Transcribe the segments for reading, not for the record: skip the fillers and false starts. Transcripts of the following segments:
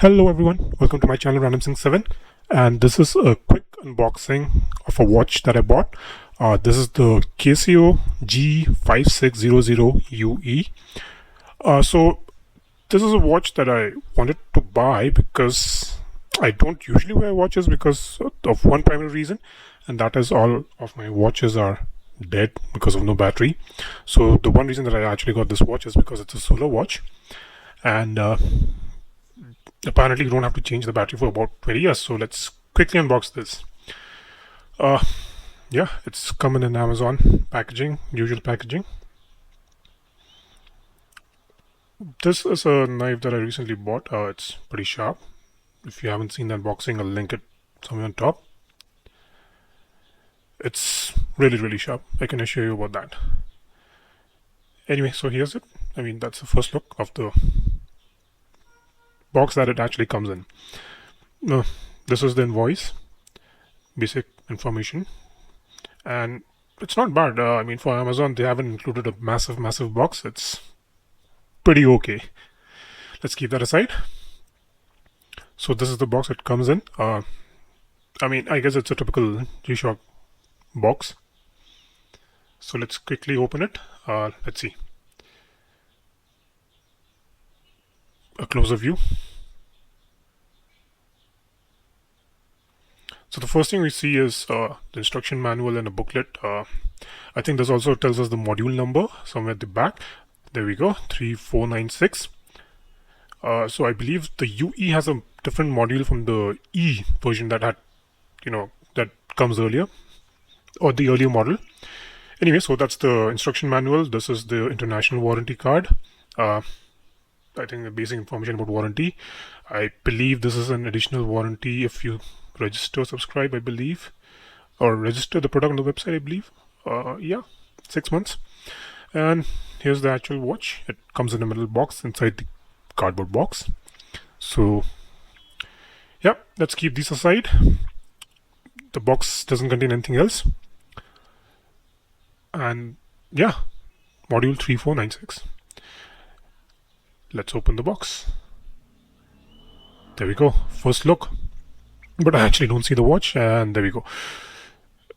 Hello everyone, welcome to my channel Randomsing7, and this is a quick unboxing of a watch that I bought. This is the Casio G5600 UE. So this is a watch that I wanted to buy because I don't usually wear watches because of one primary reason, and that is all of my watches are dead because of no battery. So the one reason that I actually got this watch is because it's a solar watch, and apparently you don't have to change the battery for about 20 years. So let's quickly unbox this. Yeah, it's coming in Amazon packaging, usual packaging. This is a knife that I recently bought. It's pretty sharp. If you haven't seen the unboxing, I'll link it somewhere on top. It's really sharp, I can assure you about that. Anyway, so here's it. I mean, that's the first look of the box that it actually comes in. This is the invoice, basic information, and it's not bad. I mean, for Amazon they haven't included a massive box. It's pretty okay. Let's keep that aside. So this is the box it comes in. I mean, I guess it's a typical G-Shock box. So let's quickly open it. Let's see. A closer view. So the first thing we see is the instruction manual and a booklet. I think this also tells us the module number somewhere at the back. There we go, 3496. So I believe the UE has a different module from the E version that had, that comes earlier, or the earlier model. Anyway, so that's the instruction manual. This is the international warranty card. I think the basic information about warranty. I believe this is an additional warranty if you register, subscribe, I believe, or register the product on the website, I believe. Yeah, 6 months. And here's the actual watch. It comes in a metal box inside the cardboard box. So yeah, let's keep these aside. The box doesn't contain anything else. And yeah, module 3496. Let's open the box. There we go, first look. But I actually don't see the watch, and there we go.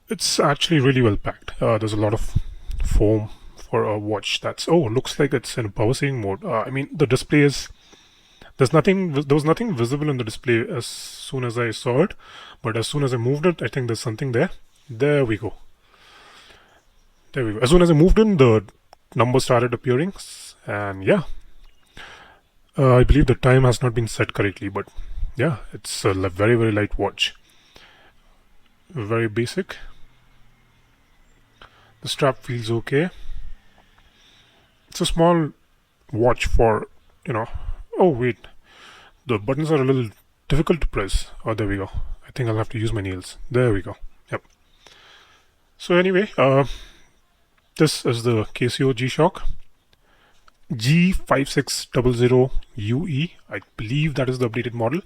It's actually really well packed. There's a lot of foam for a watch that's, looks like it's in power saving mode. I mean, the display is, there was nothing visible in the display as soon as I saw it, but as soon as I moved it, I think there's something there. There we go. There we go. As soon as I moved in, the numbers started appearing, and yeah. I believe the time has not been set correctly, but yeah, it's a very light watch. Very basic. The strap feels okay. It's a small watch for, oh wait, the buttons are a little difficult to press. Oh, there we go. I think I'll have to use my nails. There we go. Yep. So anyway, this is the Casio G-Shock G5600 UE. I believe that is the updated model.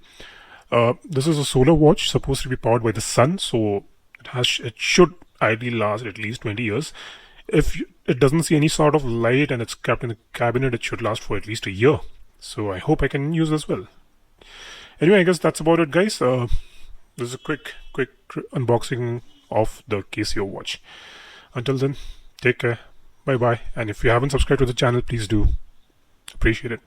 This is a solar watch supposed to be powered by the sun, so it should ideally last at least 20 years. If it doesn't see any sort of light and it's kept in the cabinet, it should last for at least a year. So I hope I can use this well. Anyway, I guess that's about it, guys. This is a quick unboxing of the Casio watch. Until then, take care. Bye bye. And if you haven't subscribed to the channel, please do. Appreciate it.